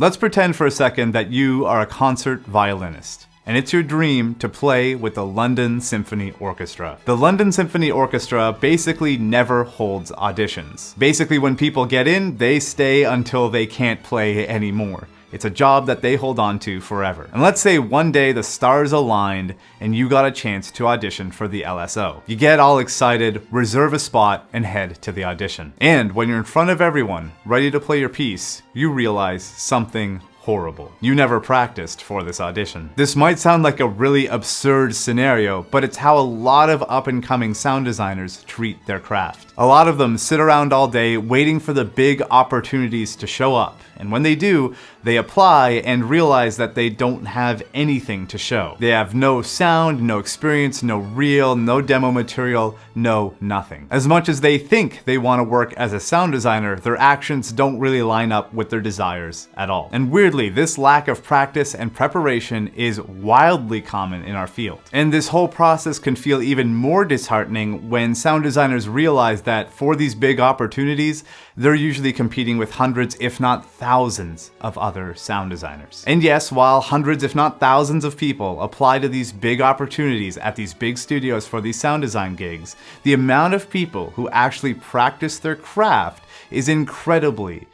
Let's pretend for a second that you are a concert violinist, and it's your dream to play with the London Symphony Orchestra. The London Symphony Orchestra basically never holds auditions. Basically, when people get in, they stay until they can't play anymore. It's a job that they hold on to forever. And let's say one day the stars aligned and you got a chance to audition for the LSO. You get all excited, reserve a spot, and head to the audition. And when you're in front of everyone, ready to play your piece, you realize something horrible. You never practiced for this audition. This might sound like a really absurd scenario, but it's how a lot of up-and-coming sound designers treat their craft. A lot of them sit around all day waiting for the big opportunities to show up, and when they do, they apply and realize that they don't have anything to show. They have no sound, no experience, no reel, no demo material, no nothing. As much as they think they want to work as a sound designer, their actions don't really line up with their desires at all. And weirdly, this lack of practice and preparation is wildly common in our field. And this whole process can feel even more disheartening when sound designers realize that for these big opportunities, they're usually competing with hundreds, if not thousands, of other sound designers. And yes, while hundreds, if not thousands of people apply to these big opportunities at these big studios for these sound design gigs, the amount of people who actually practice their craft is incredibly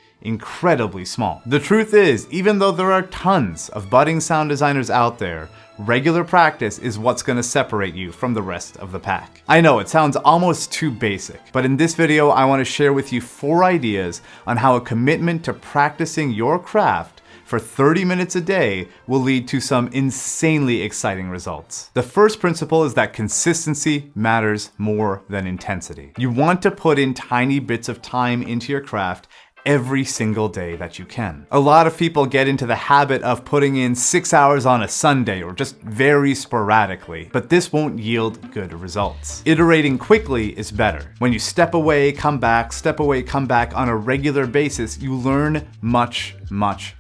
small. The truth is, even though there are tons of budding sound designers out there, regular practice is what's going to separate you from the rest of the pack. I know it sounds almost too basic, but in this video I want to share with you 4 ideas on how a commitment to practicing your craft for 30 minutes a day will lead to some insanely exciting results. The first principle is that consistency matters more than intensity. You want to put in tiny bits of time into your craft every single day that you can. A lot of people get into the habit of putting in 6 hours on a Sunday or just very sporadically, but this won't yield good results. Iterating quickly is better. When you step away, come back, step away, come back on a regular basis, you learn much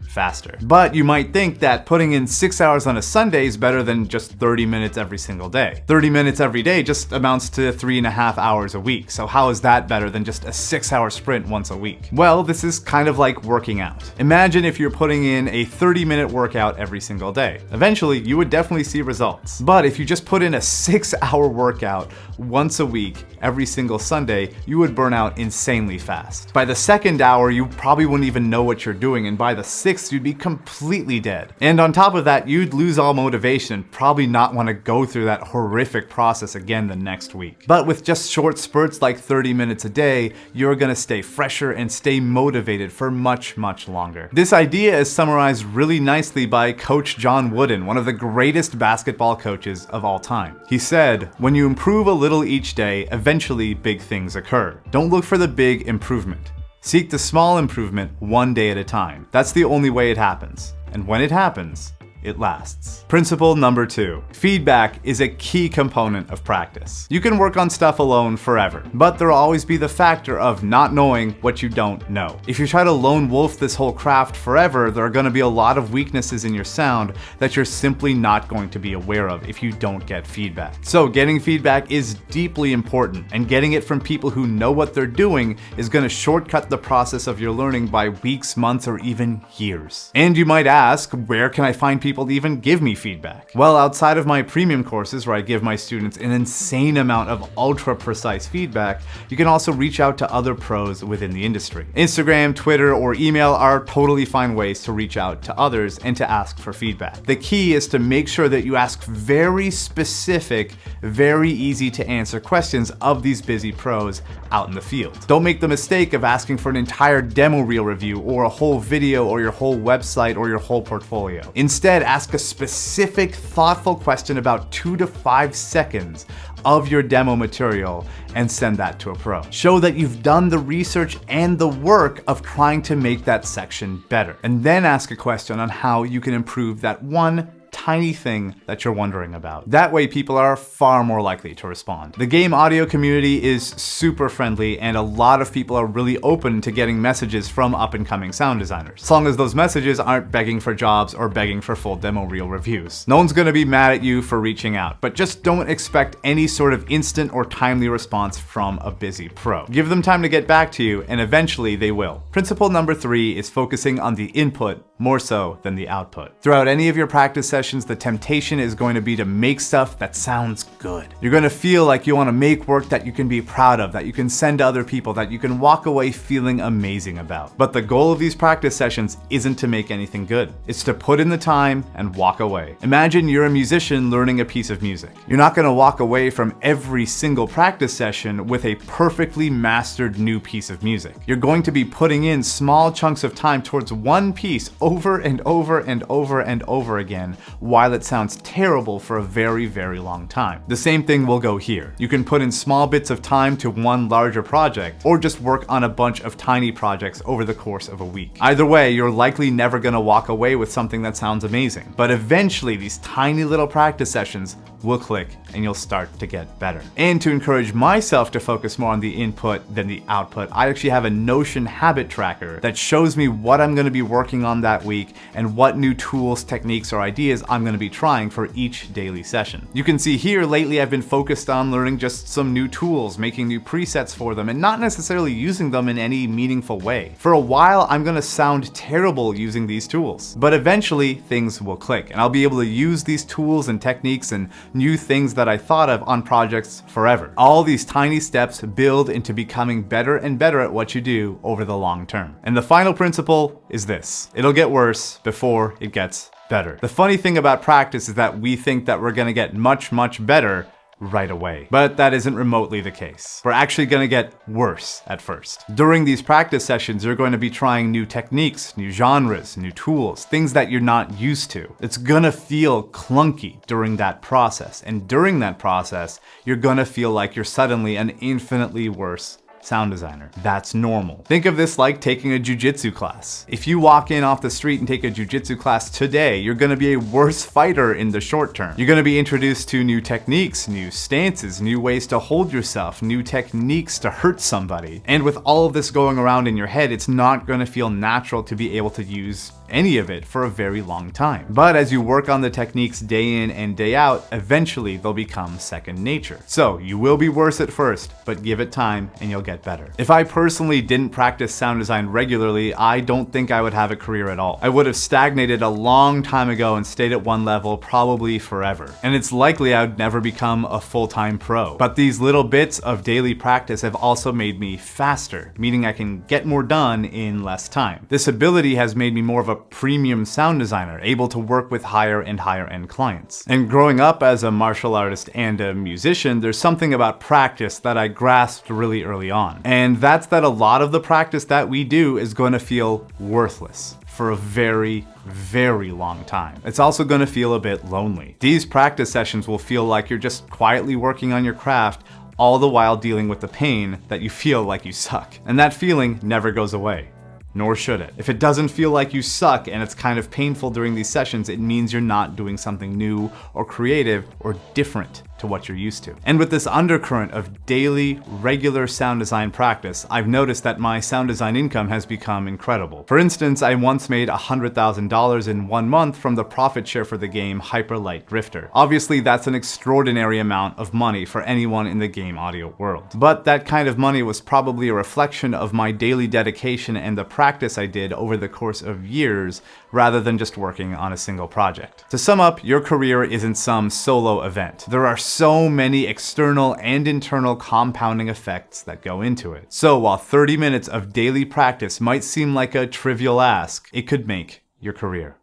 faster. But you might think that putting in 6 hours on a Sunday is better than just 30 minutes every single day. 30 minutes every day just amounts to 3.5 hours a week. So how is that better than just a 6-hour sprint once a week? Well, this is kind of like working out. Imagine if you're putting in a 30-minute workout every single day. Eventually, you would definitely see results. But if you just put in a 6-hour workout once a week, every single Sunday, you would burn out insanely fast. By the second hour, you probably wouldn't even know what you're doing, and by the 6th, you'd be completely dead. And on top of that, you'd lose all motivation and probably not want to go through that horrific process again the next week. But with just short spurts like 30 minutes a day, you're gonna stay fresher and stay motivated for much longer. This idea is summarized really nicely by Coach John Wooden, one of the greatest basketball coaches of all time. He said, "When you improve a little each day, eventually big things occur. Don't look for the big improvement. Seek the small improvement one day at a time. That's the only way it happens. And when it happens, it lasts." Principle number 2. Feedback is a key component of practice. You can work on stuff alone forever, but there'll always be the factor of not knowing what you don't know. If you try to lone wolf this whole craft forever, there are going to be a lot of weaknesses in your sound that you're simply not going to be aware of if you don't get feedback. So getting feedback is deeply important, and getting it from people who know what they're doing is going to shortcut the process of your learning by weeks, months, or even years. And you might ask, where can I find people to even give me feedback? Well, outside of my premium courses where I give my students an insane amount of ultra precise feedback, you can also reach out to other pros within the industry. Instagram, Twitter, or email are totally fine ways to reach out to others and to ask for feedback. The key is to make sure that you ask very specific, very easy to answer questions of these busy pros out in the field. Don't make the mistake of asking for an entire demo reel review or a whole video or your whole website or your whole portfolio. Instead, ask a specific, thoughtful question about 2 to 5 seconds of your demo material and send that to a pro. Show that you've done the research and the work of trying to make that section better. And then ask a question on how you can improve that one tiny thing that you're wondering about. That way people are far more likely to respond. The game audio community is super friendly, and a lot of people are really open to getting messages from up-and-coming sound designers, as long as those messages aren't begging for jobs or begging for full demo reel reviews. No one's gonna be mad at you for reaching out, but just don't expect any sort of instant or timely response from a busy pro. Give them time to get back to you, and eventually they will. Principle number 3 is focusing on the input more so than the output. Throughout any of your practice sessions, the temptation is going to be to make stuff that sounds good. You're going to feel like you want to make work that you can be proud of, that you can send to other people, that you can walk away feeling amazing about. But the goal of these practice sessions isn't to make anything good. It's to put in the time and walk away. Imagine you're a musician learning a piece of music. You're not going to walk away from every single practice session with a perfectly mastered new piece of music. You're going to be putting in small chunks of time towards one piece over and over and over and over again while it sounds terrible for a very, very long time. The same thing will go here. You can put in small bits of time to one larger project, or just work on a bunch of tiny projects over the course of a week. Either way, you're likely never going to walk away with something that sounds amazing. But eventually, these tiny little practice sessions will click and you'll start to get better. And to encourage myself to focus more on the input than the output, I actually have a Notion habit tracker that shows me what I'm going to be working on that week and what new tools, techniques, or ideas I'm going to be trying for each daily session. You can see here lately I've been focused on learning just some new tools, making new presets for them, and not necessarily using them in any meaningful way. For a while, I'm going to sound terrible using these tools, but eventually things will click and I'll be able to use these tools and techniques and new things that I thought of on projects forever. All these tiny steps build into becoming better and better at what you do over the long term. And the final principle is this: it'll get worse before it gets better. The funny thing about practice is that we think that we're gonna get much, much better right away. But that isn't remotely the case. We're actually going to get worse at first. During these practice sessions, you're going to be trying new techniques, new genres, new tools, things that you're not used to. It's going to feel clunky during that process. And during that process, you're going to feel like you're suddenly an infinitely worse sound designer. That's normal. Think of this like taking a jujitsu class. If you walk in off the street and take a jujitsu class today, you're going to be a worse fighter in the short term. You're going to be introduced to new techniques, new stances, new ways to hold yourself, new techniques to hurt somebody. And with all of this going around in your head, it's not going to feel natural to be able to use any of it for a very long time. But as you work on the techniques day in and day out, eventually they'll become second nature. So you will be worse at first, but give it time and you'll get better. If I personally didn't practice sound design regularly, I don't think I would have a career at all. I would have stagnated a long time ago and stayed at one level probably forever. And it's likely I would never become a full-time pro. But these little bits of daily practice have also made me faster, meaning I can get more done in less time. This ability has made me more of a premium sound designer, able to work with higher and higher end clients. And growing up as a martial artist and a musician, there's something about practice that I grasped really early on. And that's that a lot of the practice that we do is going to feel worthless for a very, very long time. It's also going to feel a bit lonely. These practice sessions will feel like you're just quietly working on your craft, all the while dealing with the pain that you feel like you suck. And that feeling never goes away. Nor should it. If it doesn't feel like you suck and it's kind of painful during these sessions, it means you're not doing something new or creative or different to what you're used to. And with this undercurrent of daily, regular sound design practice, I've noticed that my sound design income has become incredible. For instance, I once made $100,000 in 1 month from the profit share for the game Hyper Light Drifter. Obviously, that's an extraordinary amount of money for anyone in the game audio world. But that kind of money was probably a reflection of my daily dedication and the practice I did over the course of years, rather than just working on a single project. To sum up, your career isn't some solo event. There are so many external and internal compounding effects that go into it. So while 30 minutes of daily practice might seem like a trivial ask, it could make your career.